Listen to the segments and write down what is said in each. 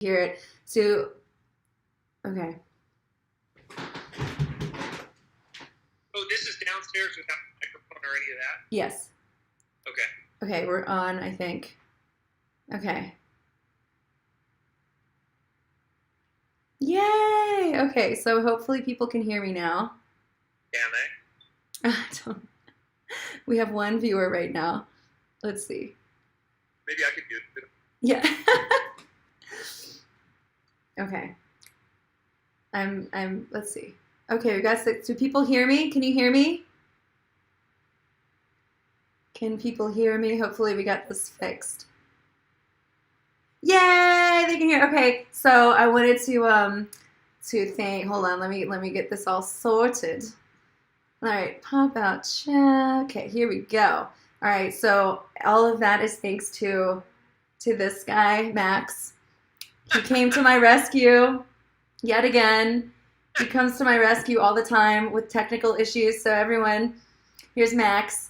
hear it. So, okay. Oh, this is downstairs without a microphone or any of that? Yes. Okay. Okay, we're on, I think. Okay. Yay! Okay, so hopefully people can hear me now. Can they? I don't, we have one viewer right now. Let's see. Maybe I could do it. Yeah. Okay. Let's see. Okay, we got six. Do people hear me? Can you hear me? Can people hear me? Hopefully we got this fixed. Yay! They can hear. Okay, so I wanted to thank. Hold on, let me get this all sorted. All right, pop out check. Okay, here we go. All right, so all of that is thanks to this guy, Max. He came to my rescue yet again. He comes to my rescue all the time with technical issues. So everyone, here's Max.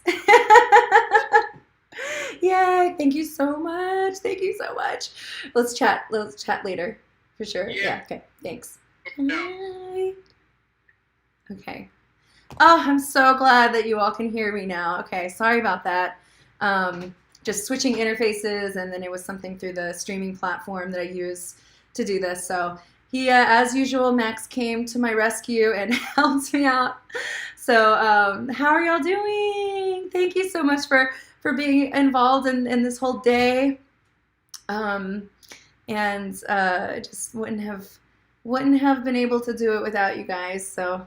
Yay! Thank you so much. Thank you so much. Let's chat. Let's chat later, for sure. Yeah. Okay. Thanks. Bye. Okay. Oh, I'm so glad that you all can hear me now. Okay. Sorry about that. Just switching interfaces, and then it was something through the streaming platform that I use to do this. So he, as usual, Max came to my rescue and helped me out. So how are y'all doing? Thank you so much for being involved in this whole day. And just wouldn't have been able to do it without you guys. So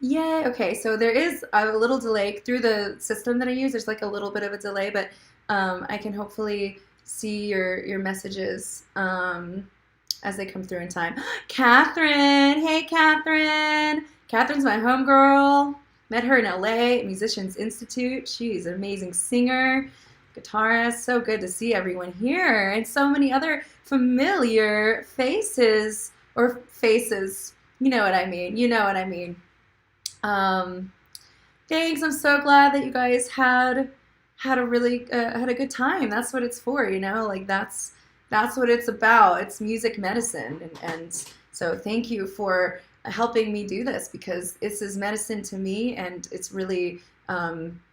yay. Okay, so there is a little delay through the system that I use. There's like a little bit of a delay, but I can hopefully see your messages as they come through in time. Catherine! Hey, Catherine! Catherine's my homegirl. Met her in LA at Musicians Institute. She's an amazing singer, guitarist. So good to see everyone here. And so many other familiar faces, or faces. You know what I mean. You know what I mean. Thanks. I'm so glad that you guys had a really had a good time. That's what it's for, you know. Like that's what it's about. It's music medicine, and so thank you for helping me do this, because this is medicine to me, and it's really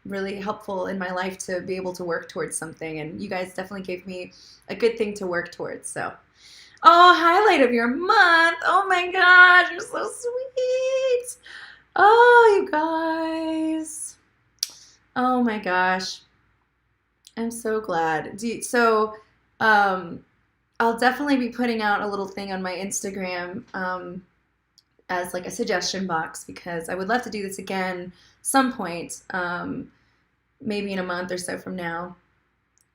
really helpful in my life to be able to work towards something. And you guys definitely gave me a good thing to work towards. So. Oh, highlight of your month. Oh my gosh, you're so sweet. Oh, you guys. Oh my gosh. I'm so glad. I'll definitely be putting out a little thing on my Instagram as like a suggestion box, because I would love to do this again some point, maybe in a month or so from now.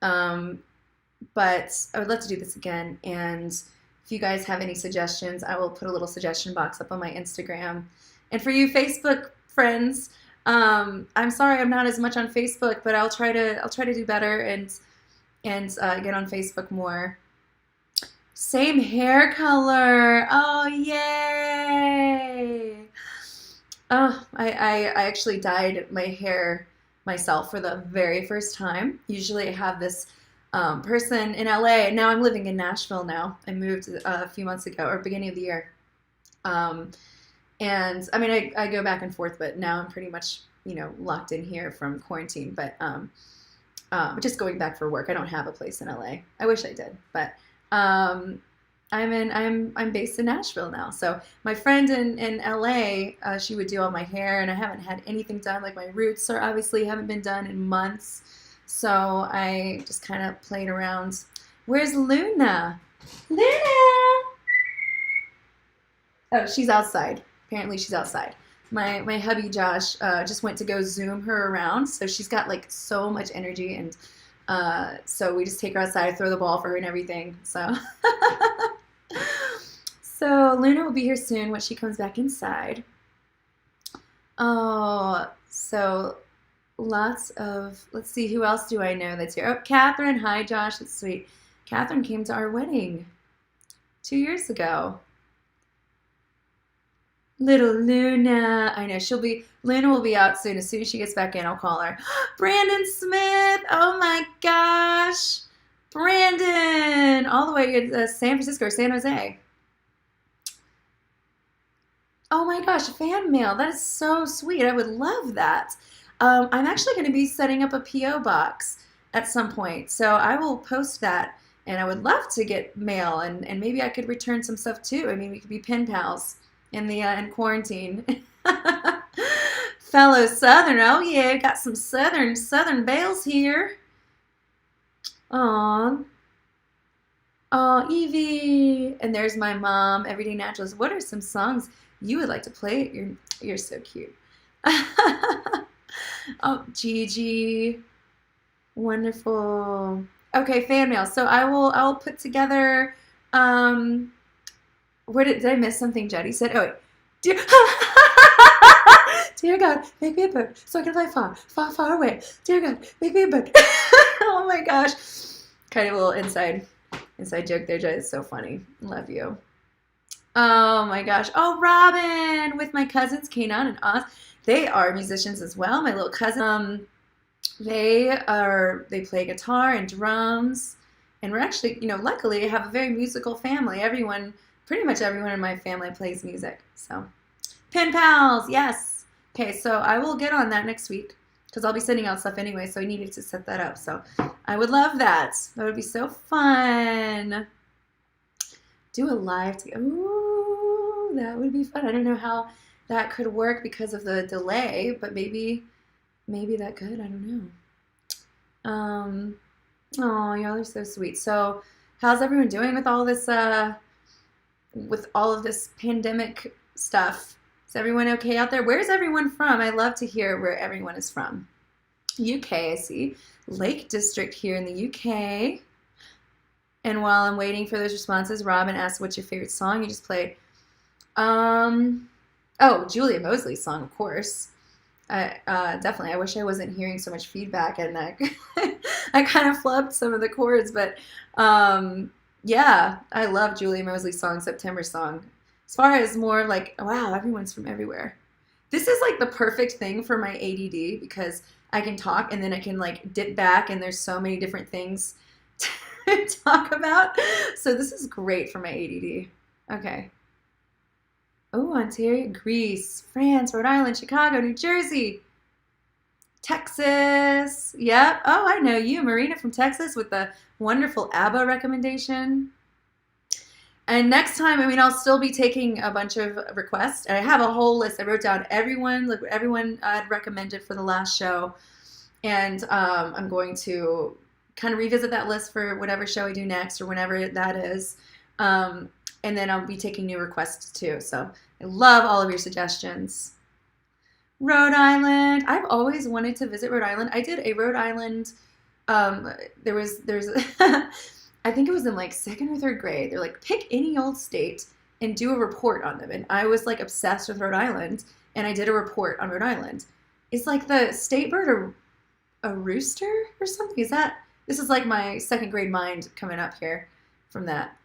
But I would love to do this again, and if you guys have any suggestions, I will put a little suggestion box up on my Instagram. And for you Facebook friends, I'm sorry I'm not as much on Facebook, but I'll try to do better and get on Facebook more. Same hair color. Oh, yay! Oh, I actually dyed my hair myself for the very first time. Usually I have this person in LA, and now I'm living in Nashville now. I moved a few months ago, or beginning of the year. And I mean, I go back and forth, but now I'm pretty much, locked in here from quarantine. But just going back for work. I don't have a place in LA. I wish I did, but I'm based in Nashville now. So my friend in LA, she would do all my hair, and I haven't had anything done. Like my roots obviously haven't been done in months. So I just kind of played around. Where's Luna? Luna! Oh, she's outside. Apparently she's outside. My hubby Josh just went to go Zoom her around. So she's got like so much energy, and so we just take her outside, throw the ball for her and everything. So so Luna will be here soon when she comes back inside. Oh, so lots of, let's see, who else do I know that's here? Oh, Catherine. Hi, Josh. That's sweet. Catherine came to our wedding 2 years ago. Little Luna. I know Luna will be out soon. As soon as she gets back in, I'll call her. Brandon Smith. Oh my gosh. Brandon, all the way in San Francisco or San Jose. Oh my gosh, fan mail. That is so sweet. I would love that. I'm actually going to be setting up a P.O. box at some point. So I will post that. And I would love to get mail. And maybe I could return some stuff too. I mean, we could be pen pals in quarantine. Fellow Southern. Oh yeah, got some Southern belles here. Aw. Oh, Evie. And there's my mom, Everyday Naturals. What are some songs you would like to play? You're so cute. Oh, Gigi. Wonderful. Okay, fan mail. So I will put together where did I miss something Jetty said? Oh wait. Dear, Dear God, make me a bird so I can fly far, far, far away. Dear God, make me a bird. Oh my gosh. Kind of a little inside joke there, Jetty. It's so funny. Love you. Oh my gosh. Oh, Robin with my cousins, Kanan and Oz. They are musicians as well. My little cousin. They play guitar and drums. And we're actually, luckily I have a very musical family. Pretty much everyone in my family plays music. So, pen pals, yes. Okay, so I will get on that next week because I'll be sending out stuff anyway, so I needed to set that up. So, I would love that. That would be so fun. Do a live together. Ooh, that would be fun. I don't know how that could work because of the delay, but maybe that could. I don't know. Oh, y'all are so sweet. So, how's everyone doing with all this? With all of this pandemic stuff? Is everyone okay out there? Where's everyone from? I love to hear where everyone is from. UK, I see. Lake District here in the UK. And while I'm waiting for those responses, Robin asked, "What's your favorite song you just played?" Oh, Julia Mosley's song, of course. Definitely. I wish I wasn't hearing so much feedback and I kind of flubbed some of the chords, but yeah, I love Julia Mosley's song, September Song. As far as more like, wow, everyone's from everywhere. This is like the perfect thing for my ADD because I can talk and then I can like dip back and there's so many different things to talk about. So this is great for my ADD. Okay. Oh, Ontario, Greece, France, Rhode Island, Chicago, New Jersey, Texas. Yep. Oh, I know you, Marina from Texas with the wonderful ABBA recommendation. And next time, I mean, I'll still be taking a bunch of requests. And I have a whole list. I wrote down everyone I'd recommended for the last show. And I'm going to kind of revisit that list for whatever show I do next or whenever that is. And then I'll be taking new requests too. So I love all of your suggestions. Rhode Island. I've always wanted to visit Rhode Island. I did a Rhode Island. There's I think it was in like second or third grade. They're like, pick any old state and do a report on them. And I was like obsessed with Rhode Island, and I did a report on Rhode Island. Is like the state bird a rooster or something? This is like my second grade mind coming up here from that.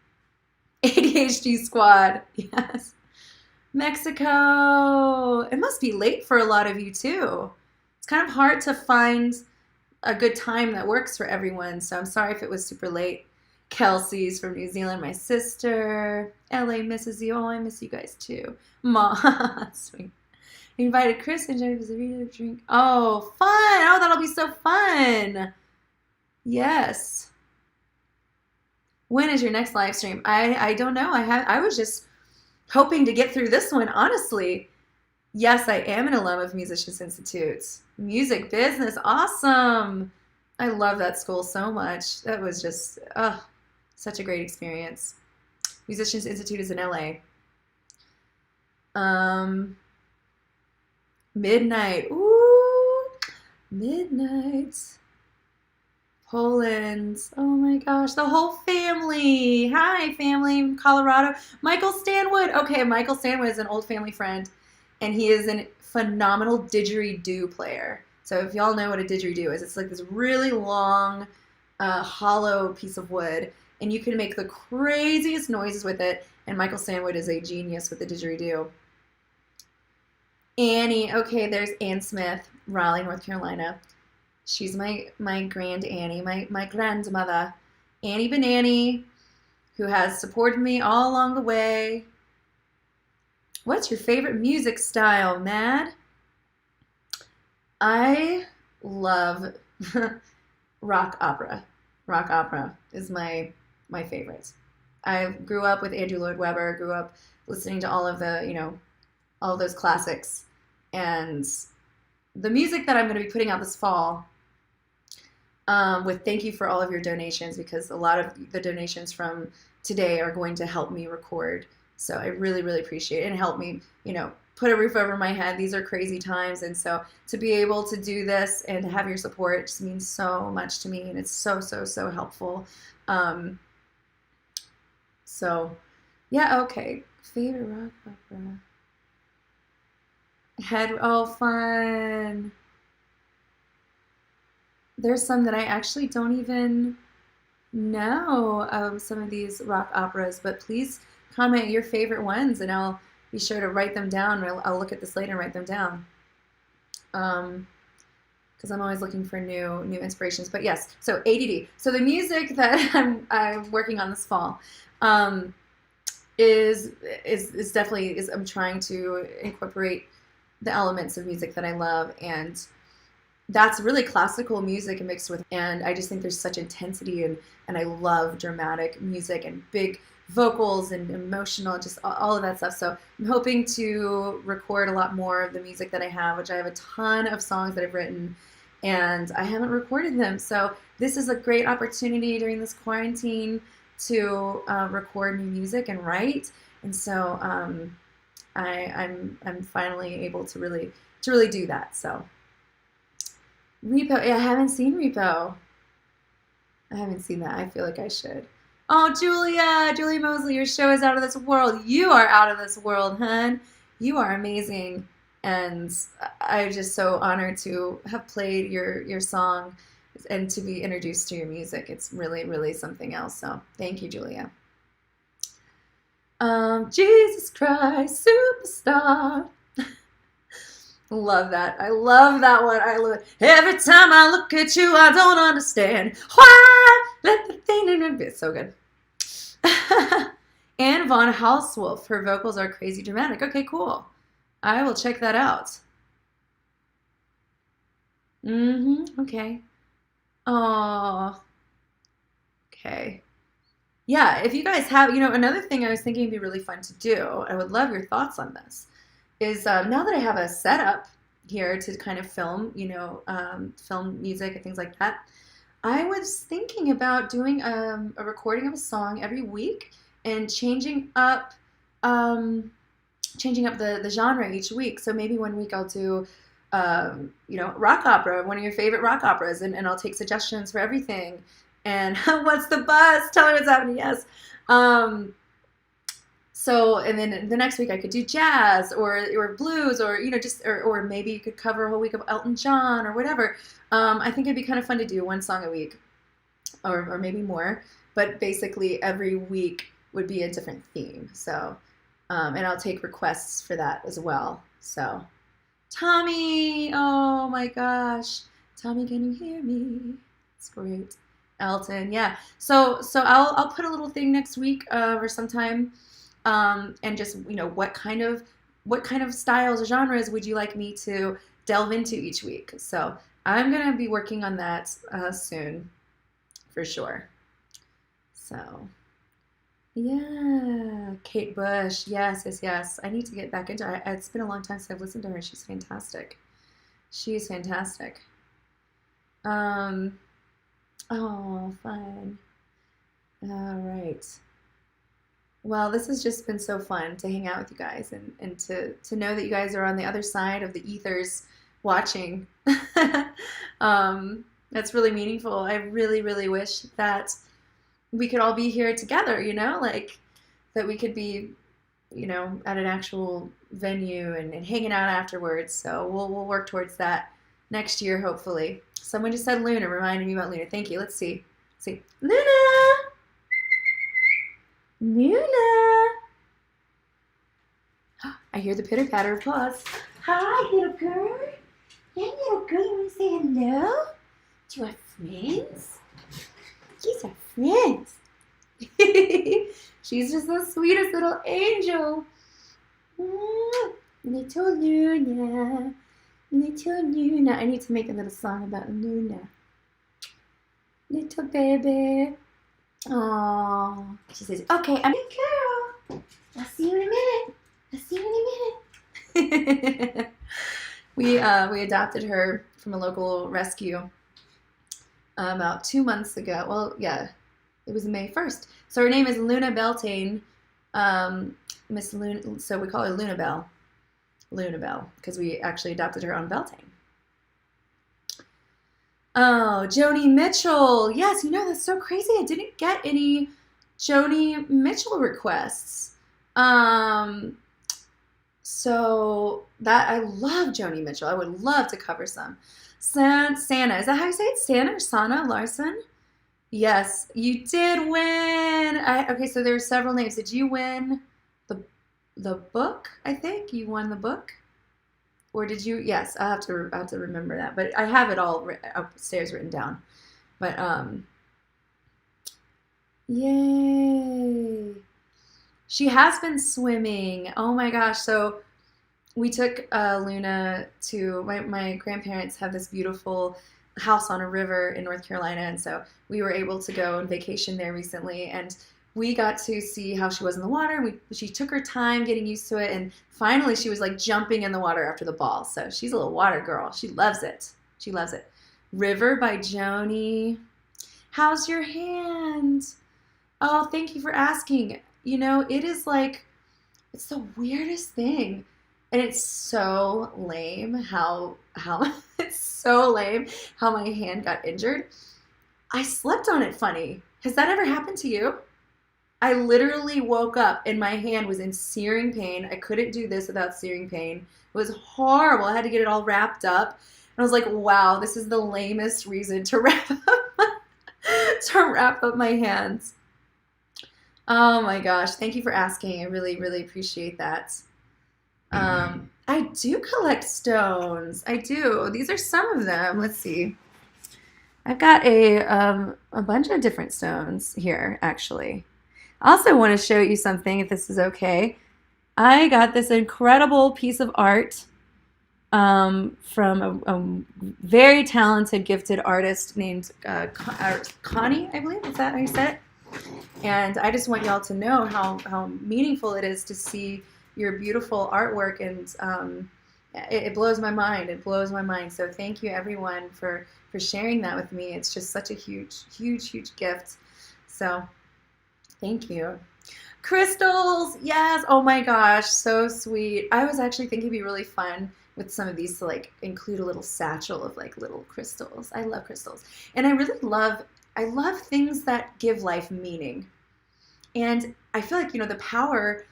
ADHD squad, yes. Mexico. It must be late for a lot of you too. It's kind of hard to find a good time that works for everyone, so I'm sorry if it was super late. Kelsey's from New Zealand, my sister. LA misses you. Oh, I miss you guys too. Mom, sweet. Invited Chris and Jennifer to drink. Oh, fun. Oh, that'll be so fun. Yes. When is your next live stream? I don't know. I was just hoping to get through this one, honestly. Yes, I am an alum of Musicians Institute. Music business, awesome. I love that school so much. That was just, such a great experience. Musicians Institute is in LA. Midnight. Ooh, midnight. Poland. Oh my gosh, the whole family. Hi, family, Colorado. Michael Stanwood. Okay, Michael Stanwood is an old family friend, and he is a phenomenal didgeridoo player. So if y'all know what a didgeridoo is, it's like this really long, hollow piece of wood, and you can make the craziest noises with it, and Michael Stanwood is a genius with the didgeridoo. Annie. Okay, there's Ann Smith, Raleigh, North Carolina. She's my grand Annie, my grandmother. Annie Banani, who has supported me all along the way. What's your favorite music style, Mad? I love rock opera. Rock opera is my favorite. I grew up with Andrew Lloyd Webber, grew up listening to all of the, all of those classics. And the music that I'm going to be putting out this fall, with thank you for all of your donations, because a lot of the donations from today are going to help me record. So I really, really appreciate it, and help me, put a roof over my head. These are crazy times. And so to be able to do this and to have your support just means so much to me. And it's so, so, so helpful. So yeah, okay. Favorite rock opera. Oh, fun. There's some that I actually don't even know of, some of these rock operas, but please comment your favorite ones and I'll be sure to write them down. I'll look at this later and write them down. Because I'm always looking for new inspirations. But yes, so ADD. So the music that I'm working on this fall is definitely I'm trying to incorporate the elements of music that I love, and that's really classical music mixed with, and I just think there's such intensity, and I love dramatic music and big vocals and emotional, just all of that stuff. So I'm hoping to record a lot more of the music that I have, which I have a ton of songs that I've written and I haven't recorded them. So this is a great opportunity during this quarantine to record new music and write. And so I'm finally able to really do that. So Repo, yeah, I haven't seen Repo. I haven't seen that. I feel like I should. Oh, Julia Mosley, your show is out of this world. You are out of this world, hun. You are amazing. And I'm just so honored to have played your song and to be introduced to your music. It's really, really something else. So thank you, Julia. Jesus Christ, superstar. Love that. I love that one. I love it. Every time I look at you, I don't understand why. Let the thing in. It's so good. Anne von Hauswolf. Her vocals are crazy dramatic. Okay, cool. I will check that out. Okay. Oh. Okay. Yeah, if you guys have, another thing I was thinking would be really fun to do, I would love your thoughts on this, is now that I have a setup here to kind of film, film music and things like that, I was thinking about doing a recording of a song every week and changing up the genre each week. So maybe one week I'll do, rock opera, one of your favorite rock operas, and I'll take suggestions for everything. And what's the buzz? Tell me what's happening. Yes. So, and then the next week I could do jazz or blues, or or maybe you could cover a whole week of Elton John or whatever. I think it'd be kind of fun to do one song a week, or maybe more. But basically, every week would be a different theme. So, and I'll take requests for that as well. So, Tommy, oh my gosh, Tommy, can you hear me? It's great. Elton, yeah. So I'll put a little thing next week or sometime, and just what kind of styles or genres would you like me to delve into each week? So I'm gonna be working on that soon, for sure. So yeah, Kate Bush, yes. I need to get back into her. It's been a long time since I've listened to her. She's fantastic. She's fantastic. Oh, fun. All right. Well, this has just been so fun to hang out with you guys, and to know that you guys are on the other side of the ethers watching. That's really meaningful. I really, really wish that we could all be here together, like that we could be, at an actual venue and hanging out afterwards. So we'll work towards that next year, hopefully. Someone just said Luna, reminding me about Luna. Thank you. Let's see. Luna! I hear the pitter-patter of paws. Hi, little girl. Yeah, little girl, you want to say hello to our friends? These are Yes. She's just the sweetest little angel. Little Luna. Little Luna. I need to make a little song about Luna. Little baby. Oh, she says, okay, I'm a girl. I'll see you in a minute. I'll see you in a minute. We adopted her from a local rescue about 2 months ago. Well, yeah, it was May 1st. So her name is Luna Beltane. Miss Luna, so we call her Luna Bell. Luna Bell, because we actually adopted her on Beltane. Oh, Joni Mitchell. Yes, that's so crazy. I didn't get any Joni Mitchell requests. So that I love Joni Mitchell. I would love to cover some. Santa. Is that how you say it? Santa or Sana Larson? Yes, you did win. Okay, so there are several names. Did you win the book? I think you won the book. Or did you? Yes, I have to remember that. But I have it all upstairs written down. But yay! She has been swimming. Oh my gosh! So we took Luna to my grandparents have this beautiful house on a river in North Carolina, and so we were able to go on vacation there recently, and we got to see how she was in the water. She took her time getting used to it, and finally she was like jumping in the water after the ball. So she's a little water girl. She loves it. She loves it. River by Joni. How's your hand? Oh, thank you for asking. It is like, it's the weirdest thing. And it's so lame how it's so lame how my hand got injured. I slept on it funny. Has that ever happened to you? I literally woke up and my hand was in searing pain. I couldn't do this without searing pain. It was horrible. I had to get it all wrapped up. And I was like, wow, this is the lamest reason to wrap up my hands. Oh my gosh. Thank you for asking. I really, really appreciate that. I do collect stones. I do. These are some of them. Let's see. I've got a bunch of different stones here, actually. I also want to show you something, if this is okay. I got this incredible piece of art from a very talented, gifted artist named Connie, I believe. Is that how you said it? And I just want y'all to know how meaningful it is to see your beautiful artwork, and it blows my mind. It blows my mind. So thank you, everyone, for sharing that with me. It's just such a huge, huge, huge gift. So thank you. Crystals, yes. Oh my gosh, so sweet. I was actually thinking it'd be really fun with some of these to like include a little satchel of like little crystals. I love crystals, and I love things that give life meaning. And I feel like the power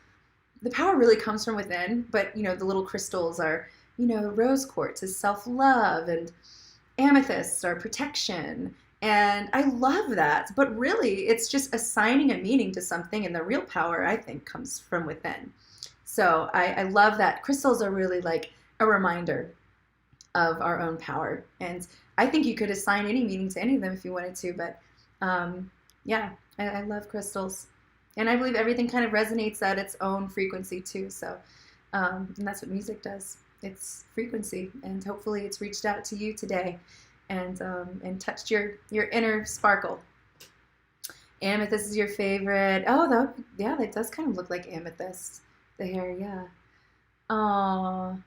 really comes from within, but the little crystals are, rose quartz is self-love, and amethysts are protection. And I love that. But really, it's just assigning a meaning to something, and the real power, I think, comes from within. So I love that. Crystals are really like a reminder of our own power. And I think you could assign any meaning to any of them if you wanted to. But yeah, I love crystals. And I believe everything kind of resonates at its own frequency too. So, and that's what music does. It's frequency, and hopefully it's reached out to you today, and touched your inner sparkle. Amethyst is your favorite. Oh, that does kind of look like amethyst. The hair, yeah. Oh,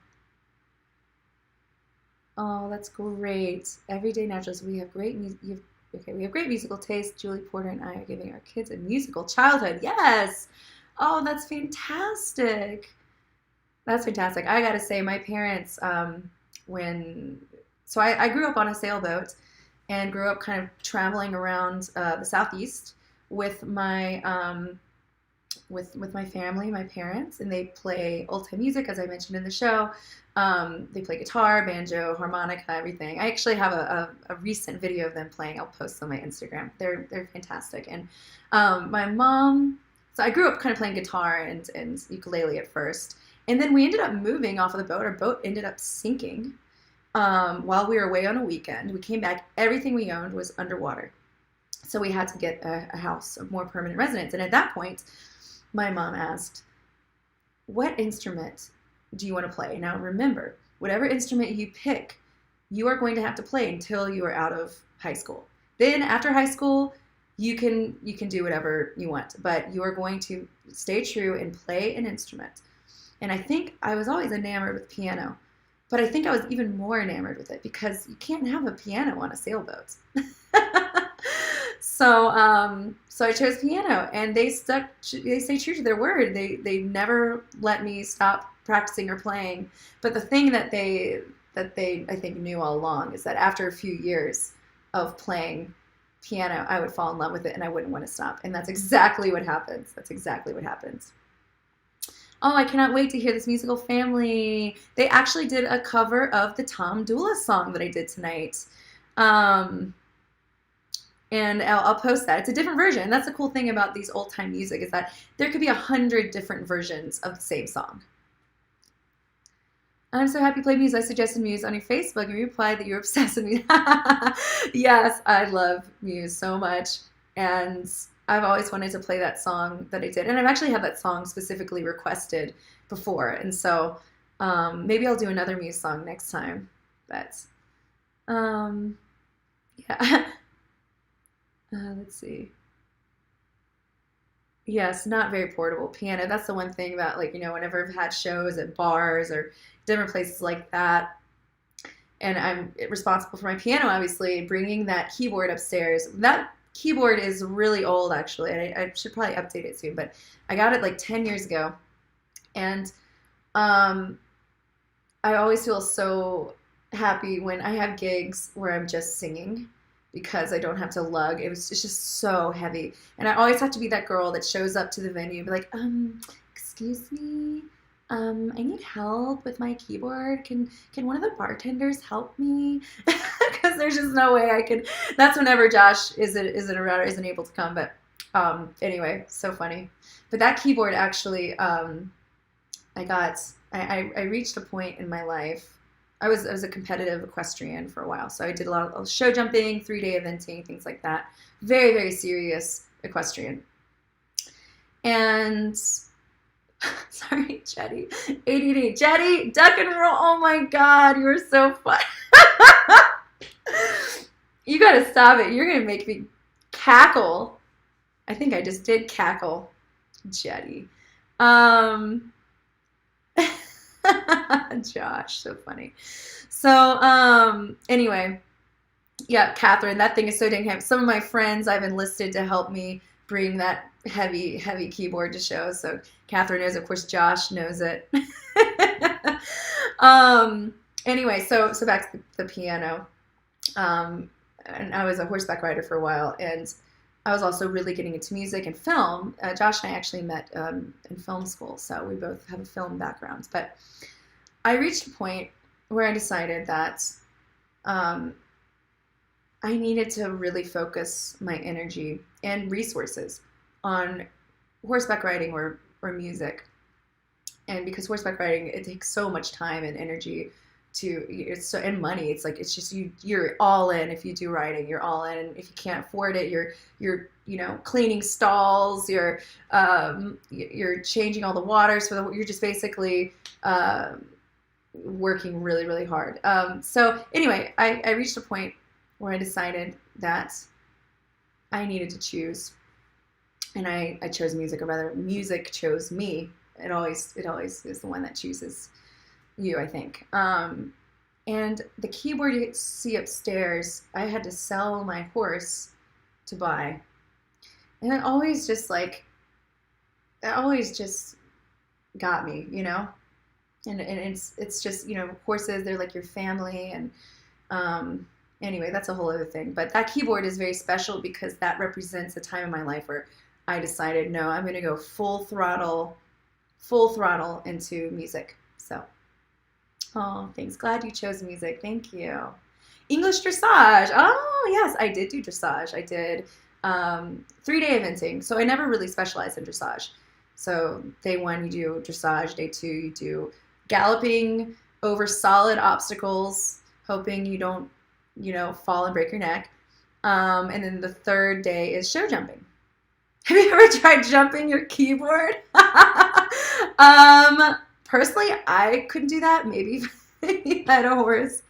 that's great. Everyday Naturals. We have great music. We have great musical taste. Julie Porter and I are giving our kids a musical childhood. Yes. Oh, that's fantastic. That's fantastic. I gotta say, my parents, I grew up on a sailboat and grew up kind of traveling around the Southeast with my with my family, my parents, and they play old time music, as I mentioned in the show. They play guitar, banjo, harmonica, everything. I actually have a recent video of them playing. I'll post on my Instagram. They're fantastic. And my mom, so I grew up kind of playing guitar and ukulele at first. And then we ended up moving off of the boat. Our boat ended up sinking while we were away on a weekend. We came back. Everything we owned was underwater. So we had to get a house of more permanent residence. And at that point, my mom asked, what instrument do you want to play? Now remember, whatever instrument you pick, you are going to have to play until you are out of high school. Then after high school, you can do whatever you want, but you are going to stay true and play an instrument. And I think I was always enamored with piano, but I think I was even more enamored with it because you can't have a piano on a sailboat. So I chose piano, and they stay true to their word. They never let me stop practicing or playing. But the thing that they I think knew all along is that after a few years of playing piano, I would fall in love with it and I wouldn't want to stop. And that's exactly what happens. That's exactly what happens. Oh, I cannot wait to hear this musical family. They actually did a cover of the Tom Dula song that I did tonight. Um, and I'll post that. It's a different version. That's the cool thing about these old time music is that there could be 100 different versions of the same song. I'm so happy you played Muse. I suggested Muse on your Facebook, and you replied that you're obsessed with Muse. Yes, I love Muse so much, and I've always wanted to play that song that I did, and I've actually had that song specifically requested before, and so maybe I'll do another Muse song next time. But um, yeah, let's see. Yes, not very portable piano. That's the one thing about like, whenever I've had shows at bars or different places like that, and I'm responsible for my piano, obviously, bringing that keyboard upstairs. That keyboard is really old, actually. I should probably update it soon, but I got it like 10 years ago. And um, I always feel so happy when I have gigs where I'm just singing because I don't have to lug. It's just so heavy. And I always have to be that girl that shows up to the venue and be like, excuse me, I need help with my keyboard. Can one of the bartenders help me? Because there's just no way I can. That's whenever Josh isn't around or isn't able to come. But anyway, so funny. But that keyboard actually, I reached a point in my life. I was a competitive equestrian for a while, so I did a lot of show jumping, 3-day eventing, things like that. Very, very serious equestrian. And sorry, Jetty, ADD, Jetty, duck and roll. Oh my God, you are so fun. You gotta stop it. You're gonna make me cackle. I think I just did cackle, Jetty. Um, Josh, so funny. So, anyway, yeah, Catherine, that thing is so dang heavy. Some of my friends I've enlisted to help me bring that heavy, heavy keyboard to shows. So Catherine knows, of course, Josh knows it. Anyway, so back to the piano. And I was a horseback rider for a while, and I was also really getting into music and film. Josh and I actually met in film school, so we both have a film background. But I reached a point where I decided that I needed to really focus my energy and resources on horseback riding or music. And because horseback riding, it takes so much time and energy and money. It's like it's just you're all in. If you do riding, you're all in. And if you can't afford it, you're cleaning stalls, you're changing all the waters you're just basically working really, really hard. So anyway, I reached a point where I decided that I needed to choose, and I chose music, or rather music chose me. It always is the one that chooses you, I think. And the keyboard you see upstairs, I had to sell my horse to buy. And it always just got me, And it's just, horses, they're like your family. And anyway, that's a whole other thing. But that keyboard is very special because that represents a time in my life where I decided, no, I'm going to go full throttle into music. So, oh, thanks. Glad you chose music. Thank you. English dressage. Oh, yes, I did do dressage. I did 3-day eventing. So I never really specialized in dressage. So day 1, you do dressage. Day 2, you do galloping over solid obstacles, hoping you don't, fall and break your neck. And then the third day is show jumping. Have you ever tried jumping your keyboard? Personally, I couldn't do that. Maybe if I had a horse.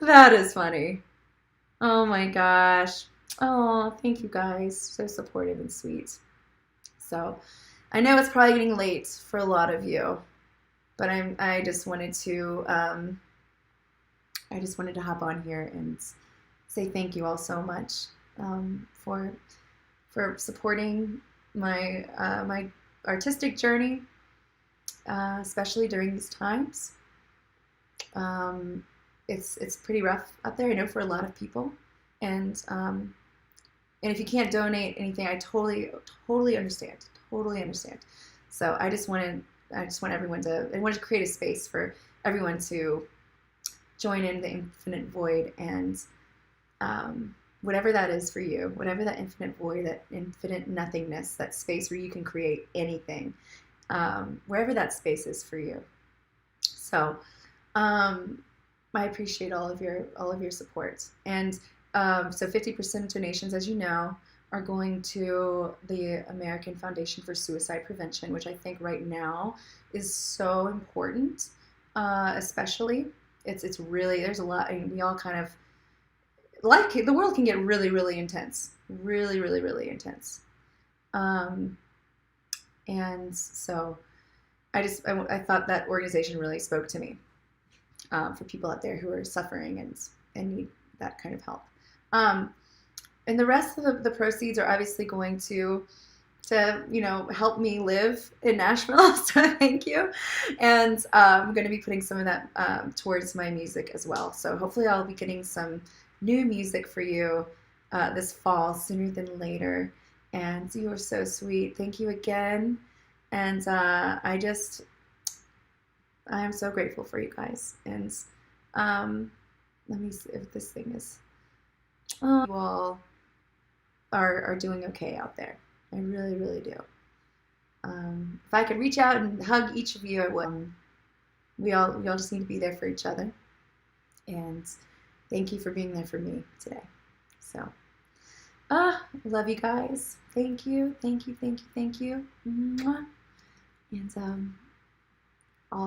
That is funny. Oh my gosh. Oh, thank you guys. So supportive and sweet. So, I know it's probably getting late for a lot of you, but I just wanted to hop on here and say thank you all so much for supporting my artistic journey, especially during these times. Um, it's pretty rough out there, I know, for a lot of people, and if you can't donate anything, I totally understand, totally understand. So I just want everyone to I wanted to create a space for everyone to join in the infinite void, and whatever that is for you, whatever that infinite void, that infinite nothingness, that space where you can create anything, wherever that space is for you. So I appreciate all of your support, and so 50% of donations, as you know, are going to the American Foundation for Suicide Prevention, which I think right now is so important, especially. It's really, there's a lot, I mean, we all kind of, like, the world can get really, really intense. Really, really, really intense. And so I thought that organization really spoke to me, for people out there who are suffering and need that kind of help. And the rest of the proceeds are obviously going to help me live in Nashville. So thank you. And I'm going to be putting some of that towards my music as well. So hopefully I'll be getting some new music for you this fall, sooner than later. And you are so sweet. Thank you again. And I am so grateful for you guys. And let me see if this thing is. You all are doing okay out there. I really, really do. If I could reach out and hug each of you, I would. We all just need to be there for each other. And thank you for being there for me today. So, love you guys. Thank you, thank you, thank you, thank you. Mwah. And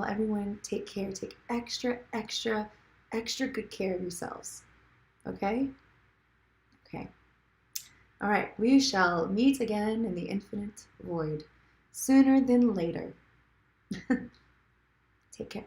everyone, take care. Take extra, extra, extra good care of yourselves. Okay? Okay. All right. We shall meet again in the infinite void sooner than later. Take care.